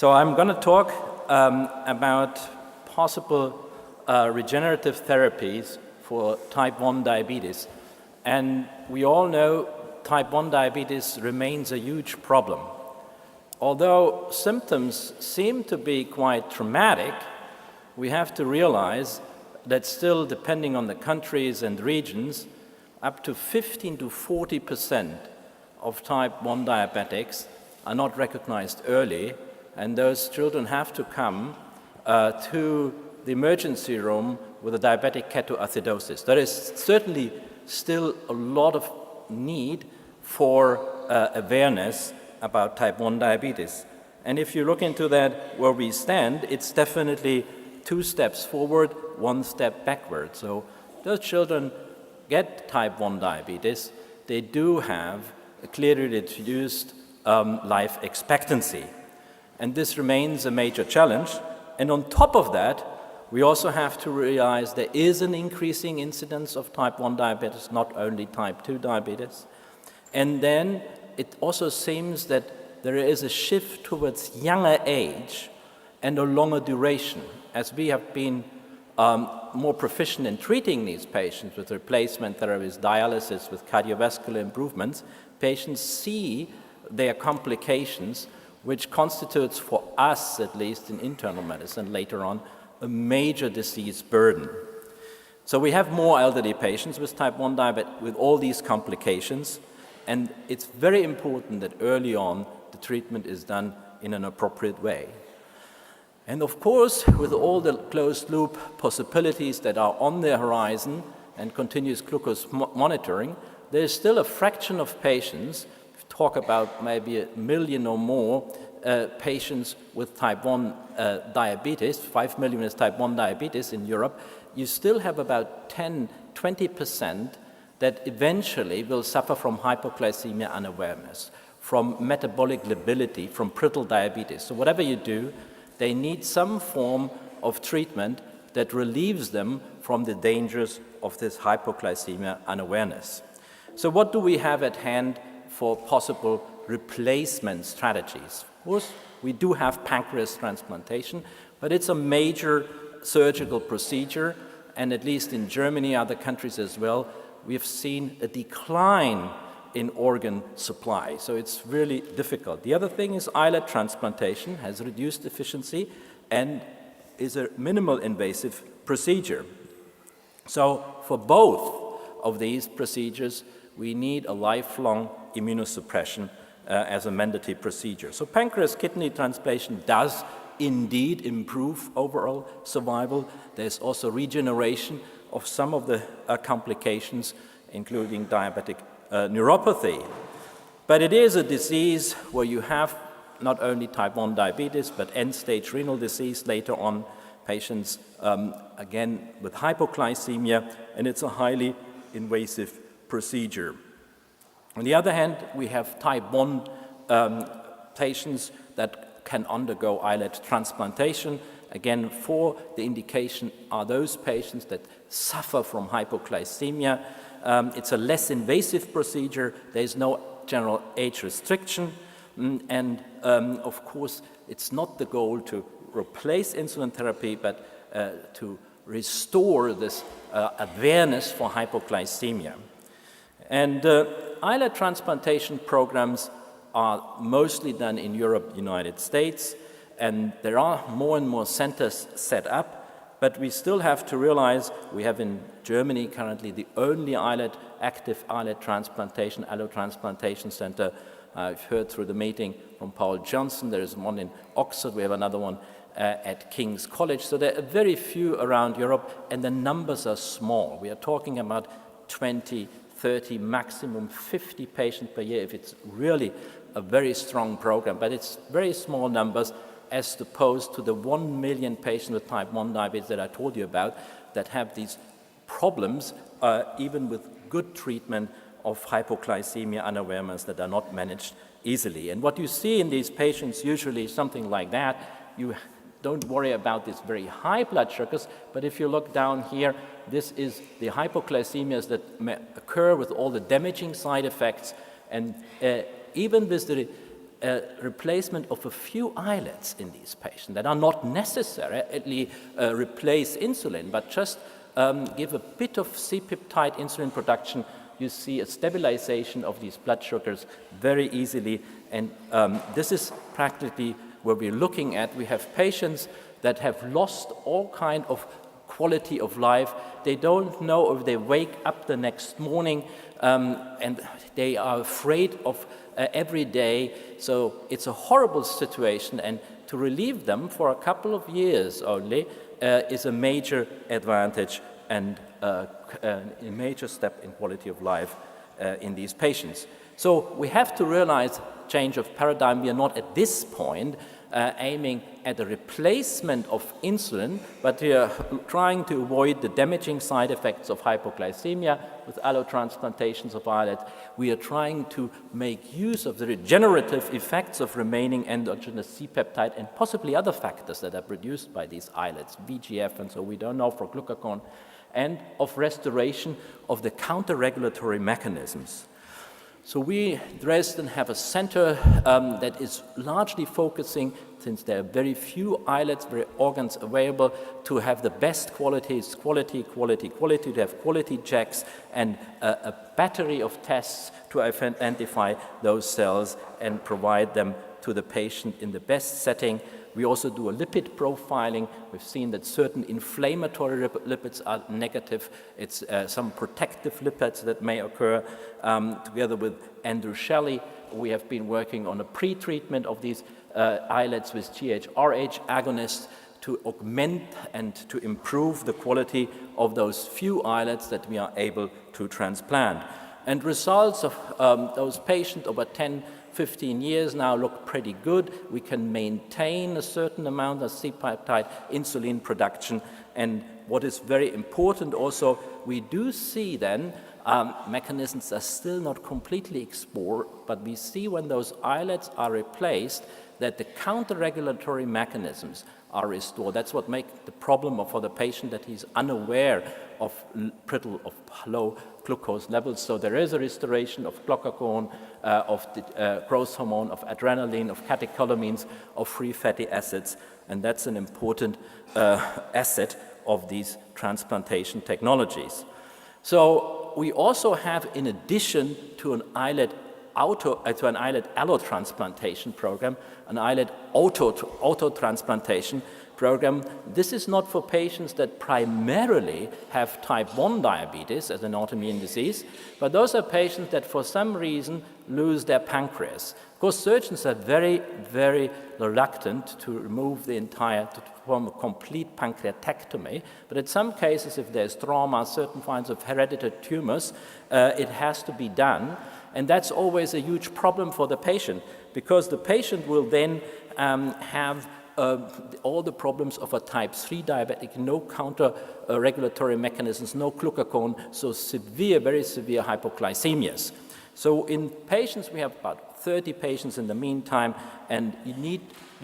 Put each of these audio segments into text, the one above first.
So I'm going to talk about possible regenerative therapies for type 1 diabetes. And we all know type 1 diabetes remains a huge problem. Although symptoms seem to be quite traumatic, we have to realize that still, depending on the countries and regions, up to 15 to 40% of type 1 diabetics are not recognized early, and those children have to come to the emergency room with a diabetic ketoacidosis. There is certainly still a lot of need for awareness about type 1 diabetes. And if you look into that where we stand, it's definitely 2 steps forward, 1 step backward. So those children get type 1 diabetes, they do have a clearly reduced life expectancy. And this remains a major challenge. And on top of that, we also have to realize there is an increasing incidence of type 1 diabetes, not only type 2 diabetes. And then it also seems that there is a shift towards younger age and a longer duration. As we have been more proficient in treating these patients with replacement therapies, dialysis, with cardiovascular improvements, patients see their complications, which constitutes for us, at least in internal medicine later on, a major disease burden. So we have more elderly patients with type 1 diabetes with all these complications, and it's very important that early on the treatment is done in an appropriate way. And of course, with all the closed-loop possibilities that are on the horizon and continuous glucose monitoring, there's still a fraction of patients, talk about maybe 1 million or more patients with type 1 diabetes, 5 million with type 1 diabetes in Europe. You still have about 10-20% that eventually will suffer from hypoglycemia unawareness, from metabolic lability, from brittle diabetes. So whatever you do, they need some form of treatment that relieves them from the dangers of this hypoglycemia unawareness. So what do we have at hand for possible replacement strategies? Of course, we do have pancreas transplantation, but it's a major surgical procedure, and at least in Germany, other countries as well, we've seen a decline in organ supply, so it's really difficult. The other thing is islet transplantation has reduced efficiency and is a minimal invasive procedure. So for both of these procedures, we need a lifelong immunosuppression as a mandatory procedure. So pancreas kidney transplantation does indeed improve overall survival. There's also regeneration of some of the complications, including diabetic neuropathy. But it is a disease where you have not only type 1 diabetes, but end-stage renal disease later on, patients, again, with hypoglycemia, and it's a highly invasive procedure. On the other hand, we have type 1 patients that can undergo islet transplantation. Again, for the indication are those patients that suffer from hypoglycemia. It's a less invasive procedure. There is no general age restriction. And of course, it's not the goal to replace insulin therapy, but to restore this awareness for hypoglycemia. And islet transplantation programs are mostly done in Europe, United States, and there are more and more centers set up. But we still have to realize we have in Germany currently the only active islet transplantation, allotransplantation center. I've heard through the meeting from Paul Johnson. There is one in Oxford. We have another one at King's College. So there are very few around Europe, and the numbers are small. We are talking about 20, 30, maximum 50 patients per year if it's really a very strong program. But it's very small numbers, as opposed to the 1 million patients with type 1 diabetes that I told you about that have these problems, even with good treatment of hypoglycemia unawareness that are not managed easily. And what you see in these patients usually is something like that. You don't worry about these very high blood sugars, but if you look down here, this is the hypoglycemias that may occur with all the damaging side effects, and even with the replacement of a few islets in these patients that are not necessarily replace insulin, but just give a bit of C-peptide insulin production, you see a stabilization of these blood sugars very easily. And this is practically what we're looking at. We have patients that have lost all kind of quality of life. They don't know if they wake up the next morning, and they are afraid of every day. So it's a horrible situation, and to relieve them for a couple of years only is a major advantage and a major step in quality of life in these patients. So we have to realize change of paradigm. We are not at this point aiming at the replacement of insulin, but we are trying to avoid the damaging side effects of hypoglycemia with allotransplantations of islets. We are trying to make use of the regenerative effects of remaining endogenous C-peptide and possibly other factors that are produced by these islets, VGF, and so we don't know, for glucagon, and of restoration of the counter-regulatory mechanisms. So we, Dresden, have a center that is largely focusing, since there are very few islets, very organs available, to have the best qualities, quality, to have quality checks and a battery of tests to identify those cells and provide them to the patient in the best setting. We also do a lipid profiling. We've seen that certain inflammatory lipids are negative. It's some protective lipids that may occur. Together with Andrew Shelley, we have been working on a pre-treatment of these islets with GHRH agonists to augment and to improve the quality of those few islets that we are able to transplant. And results of those patients over 10-15 years now look pretty good. We can maintain a certain amount of C-peptide insulin production. And what is very important also, we do see then mechanisms are still not completely explored, but we see when those islets are replaced that the counter-regulatory mechanisms are restored. That's what makes the problem for the patient, that he's unaware of low glucose levels. So there is a restoration of glucagon, of the growth hormone, of adrenaline, of catecholamines, of free fatty acids, and that's an important asset of these transplantation technologies. So we also have, in addition to an islet allotransplantation program, an islet auto-transplantation program. This is not for patients that primarily have type 1 diabetes as an autoimmune disease, but those are patients that for some reason lose their pancreas. Of course, surgeons are very, very reluctant to remove the entire, to perform a complete pancreatectomy, but in some cases, if there's trauma, certain kinds of hereditary tumors, it has to be done. And that's always a huge problem for the patient, because the patient will then have all the problems of a type 3 diabetic, no counter-regulatory mechanisms, no glucagon, so severe, very severe hypoglycemias. So in patients, we have about 30 patients in the meantime, and you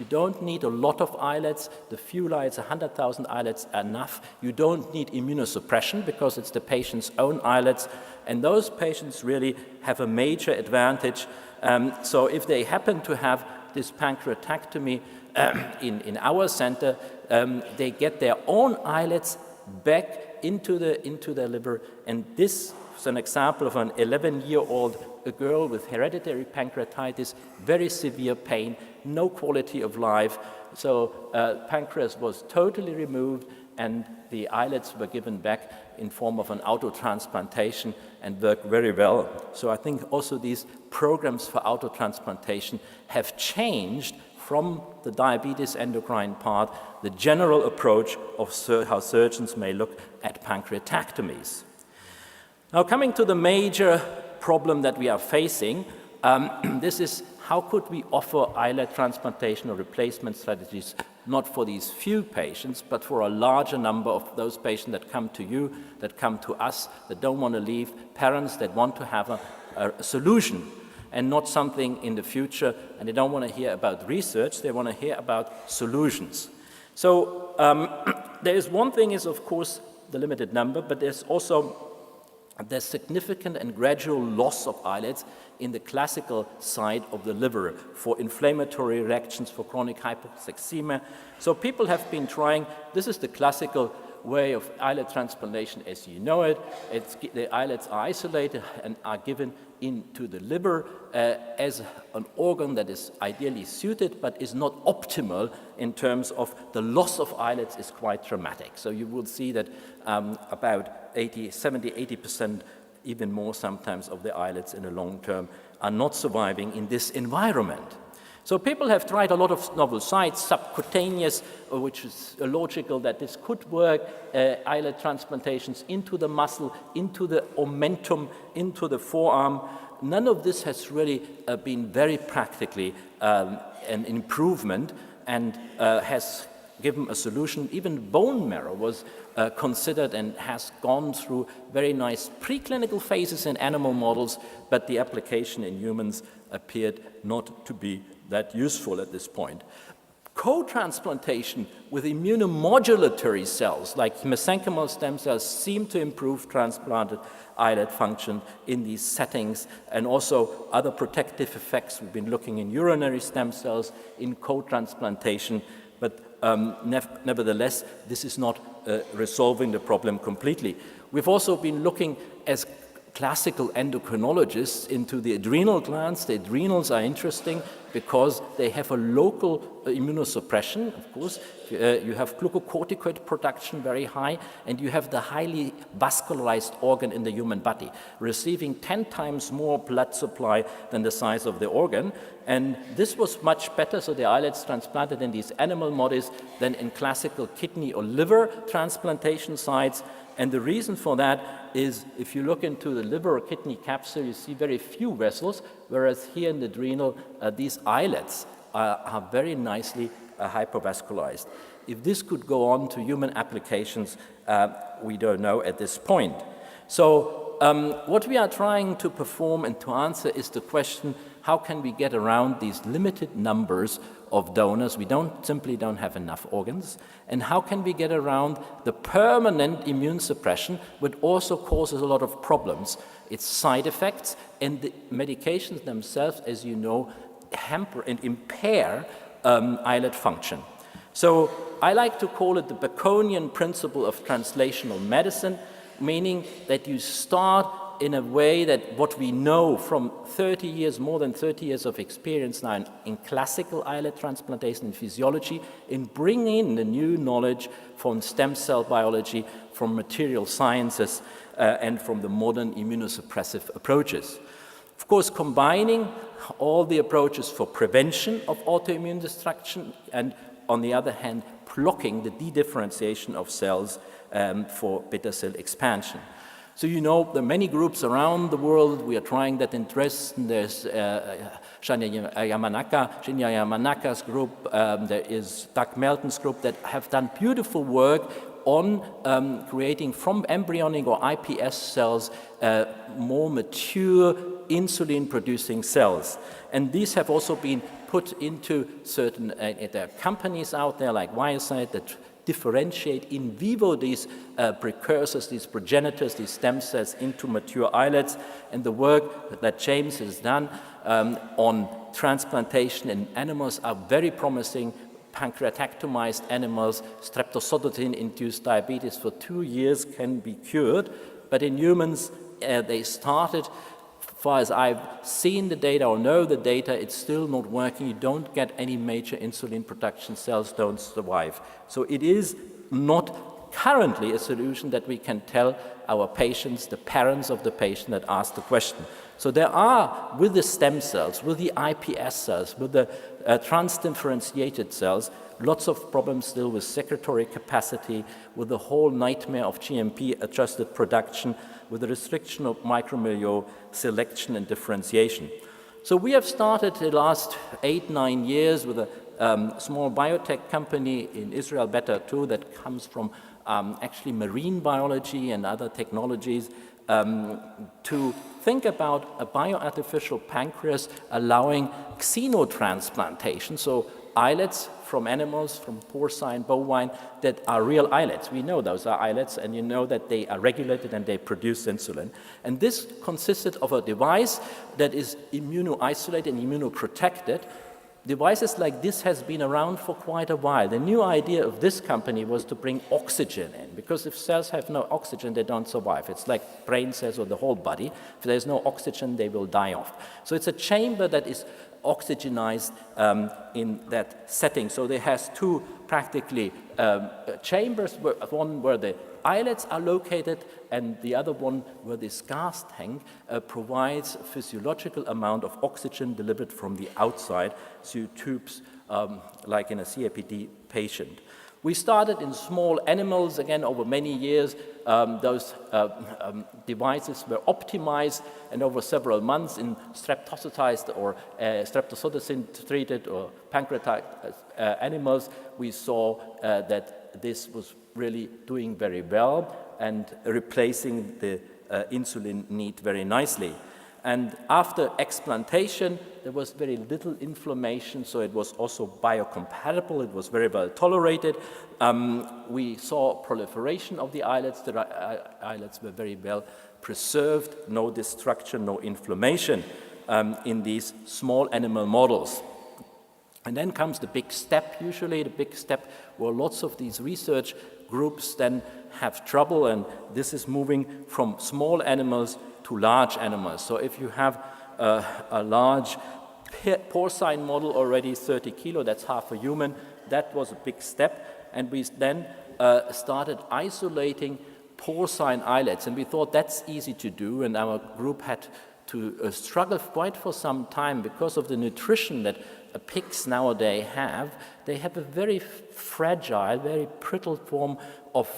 don't need a lot of islets. The few islets, 100,000 islets, are enough. You don't need immunosuppression because it's the patient's own islets, and those patients really have a major advantage. So if they happen to have this pancreatectomy in our center, they get their own islets back into their liver, and this is an example of an 11-year-old girl with hereditary pancreatitis, very severe pain, no quality of life. So pancreas was totally removed, and the islets were given back in form of an auto-transplantation and worked very well. So I think also these programs for auto-transplantation have changed from the diabetes endocrine part, the general approach of how surgeons may look at pancreatectomies. Now, coming to the major problem that we are facing, this is how could we offer islet transplantation or replacement strategies, not for these few patients, but for a larger number of those patients that come to you, that come to us, that don't want to leave, parents that want to have a solution and not something in the future, and they don't want to hear about research, they want to hear about solutions. So there is one thing is, of course, the limited number, but there's also the significant and gradual loss of islets in the classical side of the liver for inflammatory reactions, for chronic hypoxemia. So people have been trying, this is the classical way of islet transplantation as you know it. The islets are isolated and are given into the liver as an organ that is ideally suited but is not optimal in terms of the loss of islets is quite dramatic. So you will see that about 70, 80%, even more sometimes, of the islets in the long term are not surviving in this environment. So people have tried a lot of novel sites, subcutaneous, which is logical that this could work, islet transplantations into the muscle, into the omentum, into the forearm. None of this has really been very practically an improvement and has given a solution. Even bone marrow was considered and has gone through very nice preclinical phases in animal models, but the application in humans appeared not to be that useful at this point. Co-transplantation with immunomodulatory cells like mesenchymal stem cells seem to improve transplanted islet function in these settings, and also other protective effects. We've been looking in urinary stem cells in co-transplantation, but nevertheless, this is not resolving the problem completely. We've also been looking as classical endocrinologists into the adrenal glands. The adrenals are interesting because they have a local immunosuppression, of course. You have glucocorticoid production very high, and you have the highly vascularized organ in the human body, receiving 10 times more blood supply than the size of the organ. And this was much better, so the islets transplanted in these animal models than in classical kidney or liver transplantation sites. And the reason for that is if you look into the liver or kidney capsule, you see very few vessels, whereas here in the adrenal, these islets are very nicely hypervascularized. If this could go on to human applications, we don't know at this point. So what we are trying to perform and to answer is the question, how can we get around these limited numbers of donors? We simply don't have enough organs. And how can we get around the permanent immune suppression, which also causes a lot of problems? Its side effects and the medications themselves, as you know, hamper and impair islet function. So I like to call it the Baconian principle of translational medicine, meaning that you start in a way that what we know from 30 years, more than 30 years of experience now in classical islet transplantation and physiology, in bringing in the new knowledge from stem cell biology, from material sciences, and from the modern immunosuppressive approaches. Of course, combining all the approaches for prevention of autoimmune destruction and, on the other hand, blocking the dedifferentiation of cells for beta cell expansion. So you know, there are many groups around the world. We are trying that in Dresden. There's Shinya Yamanaka's group. There is Doug Melton's group that have done beautiful work on creating from embryonic or iPS cells more mature insulin-producing cells. And these have also been put into certain there are companies out there like Viasite that differentiate in vivo these precursors, these progenitors, these stem cells into mature islets. And the work that James has done on transplantation in animals are very promising. Pancreatectomized animals, streptozotocin-induced diabetes for 2 years can be cured. But in humans, they started, as far as I've seen the data or know the data, it's still not working. You don't get any major insulin production, cells don't survive. So it is not currently a solution that we can tell our patients, the parents of the patient that ask the question. So there are, with the stem cells, with the iPS cells, with the transdifferentiated cells, lots of problems still with secretory capacity, with the whole nightmare of GMP-adjusted production, with the restriction of micromilieu selection and differentiation. So we have started the last 8-9 years with a small biotech company in Israel, Beta-2, that comes from actually marine biology and other technologies, to think about a bioartificial pancreas allowing xenotransplantation, so islets from animals, from porcine, bovine, that are real islets. We know those are islets, and you know that they are regulated and they produce insulin. And this consisted of a device that is immuno-isolated and immunoprotected. Devices like this has been around for quite a while. The new idea of this company was to bring oxygen in, because if cells have no oxygen, they don't survive. It's like brain cells or the whole body. If there's no oxygen, they will die off. So it's a chamber that is oxygenized in that setting. So it has two practically chambers, one where the islets are located and the other one where this gas tank provides a physiological amount of oxygen delivered from the outside through tubes like in a COPD patient. We started in small animals, again over many years. Those devices were optimized, and over several months in streptocotized or streptozotocin-treated or pancreatic animals, we saw that this was really doing very well and replacing the insulin need very nicely. And after explantation, there was very little inflammation, so it was also biocompatible. It was very well tolerated. We saw proliferation of the islets. The islets were very well preserved, no destruction, no inflammation in these small animal models. And then comes the big step, usually the big step where lots of these research groups then have trouble, and this is moving from small animals to large animals. So if you have a large porcine model already 30 kilo, that's half a human, that was a big step. And we then started isolating porcine islets, and we thought that's easy to do, and our group had to struggle quite for some time because of the nutrition that pigs nowadays have. They have a very fragile, very brittle form of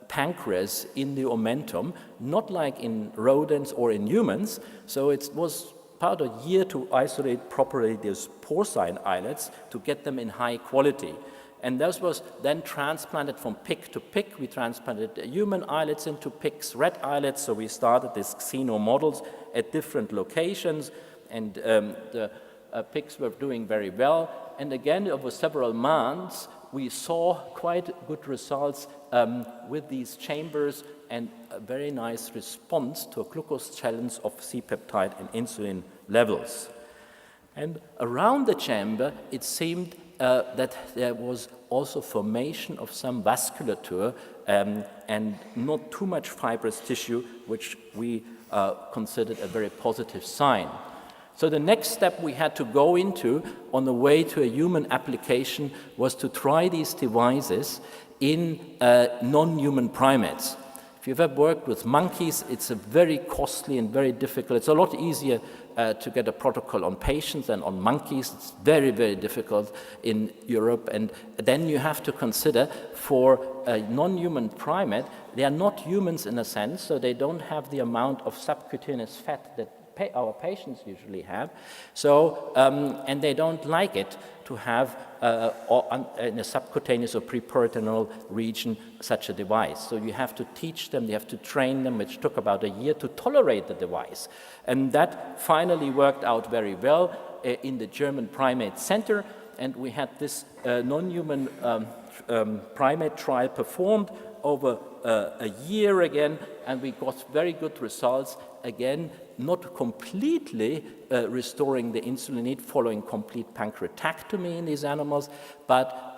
pancreas in the omentum, not like in rodents or in humans. So it was about a year to isolate properly these porcine islets to get them in high quality. And those was then transplanted from pig to pig. We transplanted human islets into pigs, rat islets. So we started these xeno models at different locations, and the pigs were doing very well. And again, over several months, we saw quite good results with these chambers and a very nice response to a glucose challenge of C-peptide and insulin levels. And around the chamber, it seemed that there was also formation of some vasculature and not too much fibrous tissue, which we considered a very positive sign. So the next step we had to go into on the way to a human application was to try these devices in non-human primates. If you've ever worked with monkeys, it's a very costly and very difficult. It's a lot easier to get a protocol on patients than on monkeys. It's very, very difficult in Europe. And then you have to consider for a non-human primate, they are not humans in a sense, so they don't have the amount of subcutaneous fat that our patients usually have. So, and they don't like it to have in a subcutaneous or preperitoneal region such a device. So you have to teach them, you have to train them, which took about a year to tolerate the device. And that finally worked out very well in the German Primate Center. And we had this non-human primate trial performed over a year again, and we got very good results. Again, not completely restoring the insulin need following complete pancreatectomy in these animals, but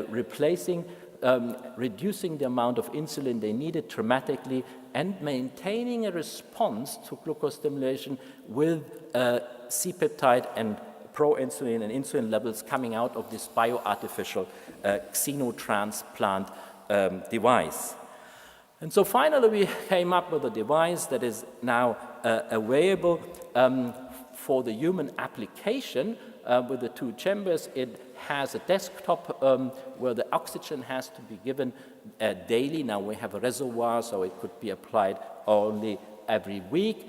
reducing the amount of insulin they needed dramatically and maintaining a response to glucose stimulation with C-peptide and proinsulin and insulin levels coming out of this bioartificial xenotransplant device. And so finally we came up with a device that is now available for the human application with the two chambers. It has a desktop where the oxygen has to be given daily. Now we have a reservoir, so it could be applied only every week,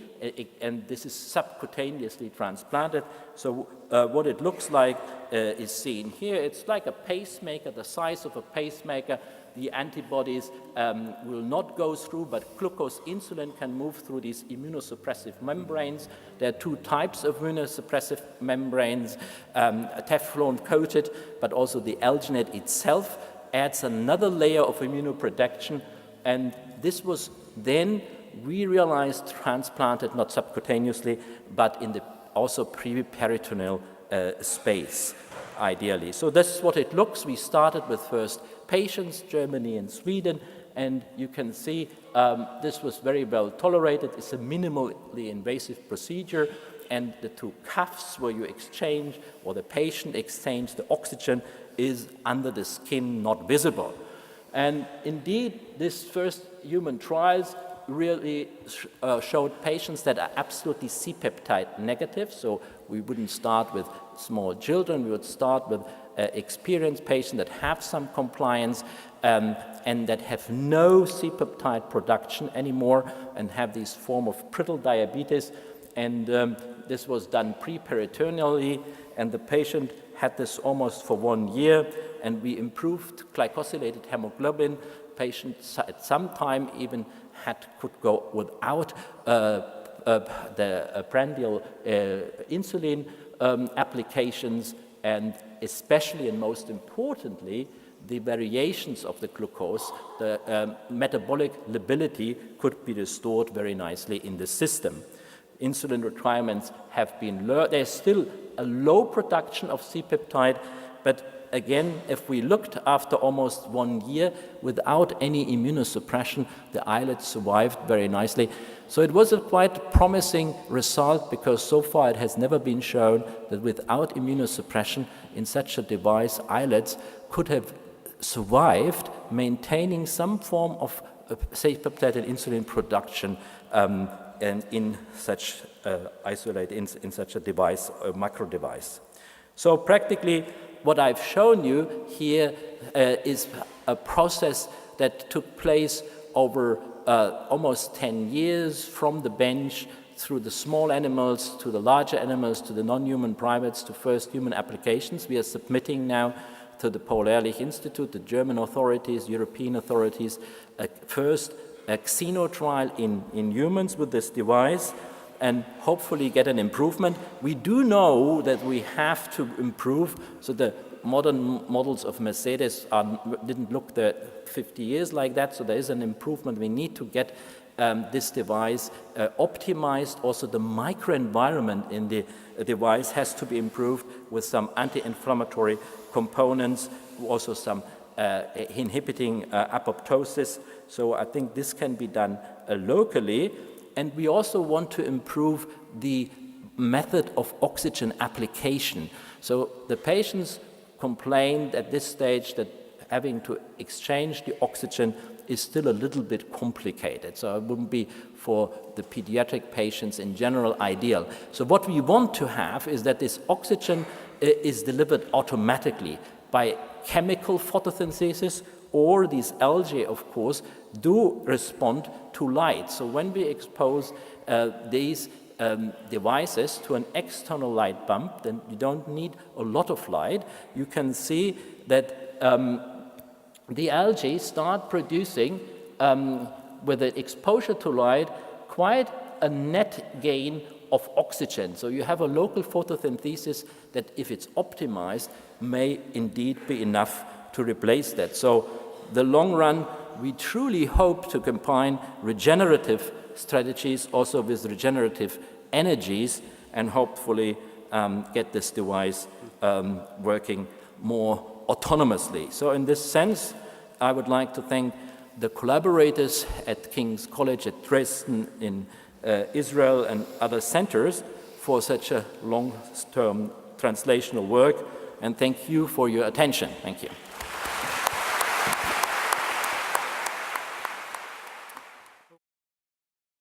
and this is subcutaneously transplanted. So what it looks like is seen here. It's like a pacemaker, the size of a pacemaker, the antibodies will not go through, but glucose insulin can move through these immunosuppressive membranes. There are two types of immunosuppressive membranes, Teflon coated, but also the alginate itself adds another layer of immunoprotection. And this was then, we realized, transplanted not subcutaneously, but in the also pre-peritoneal space, ideally. So this is what it looks. We started with first patients, Germany and Sweden, and you can see this was very well tolerated. It's a minimally invasive procedure, and the two cuffs where you exchange, or the patient exchange the oxygen, is under the skin, not visible. And indeed, this first human trials really showed patients that are absolutely C-peptide negative, so we wouldn't start with small children, we would start with experienced patients that have some compliance and that have no C-peptide production anymore and have this form of brittle diabetes. And this was done pre-peritoneally, and the patient had this almost for 1 year, and we improved glycosylated hemoglobin. Patients at some time even could go without the prandial insulin applications, and especially and most importantly, the variations of the glucose, the metabolic lability could be restored very nicely in the system. Insulin requirements have been low. There's still a low production of C-peptide, but again, if we looked after almost 1 year without any immunosuppression, the islets survived very nicely. So it was a quite promising result, because so far it has never been shown that without immunosuppression in such a device, islets could have survived maintaining some form of C-peptide and insulin production and in such in such a device, a macro device. So practically, what I've shown you here is a process that took place over almost 10 years, from the bench through the small animals to the larger animals to the non-human primates to first human applications. We are submitting now to the Paul-Ehrlich Institute, the German authorities, European authorities, first a xeno trial in humans with this device, and hopefully get an improvement. We do know that we have to improve, so the modern models of Mercedes didn't look the 50 years like that, so there is an improvement. We need to get this device optimized. Also, the microenvironment in the device has to be improved with some anti-inflammatory components, also some inhibiting apoptosis. So I think this can be done locally. And we also want to improve the method of oxygen application. So the patients complained at this stage that having to exchange the oxygen is still a little bit complicated. So it wouldn't be for the pediatric patients in general ideal. So what we want to have is that this oxygen is delivered automatically by chemical photosynthesis, or these algae, of course, do respond to light. So when we expose these devices to an external light bump, then you don't need a lot of light. You can see that the algae start producing, with the exposure to light, quite a net gain of oxygen. So you have a local photosynthesis that, if it's optimized, may indeed be enough to replace that. So the long run, we truly hope to combine regenerative strategies also with regenerative energies, and hopefully get this device working more autonomously. So in this sense, I would like to thank the collaborators at King's College at Dresden in Israel and other centers for such a long-term translational work, and thank you for your attention. Thank you.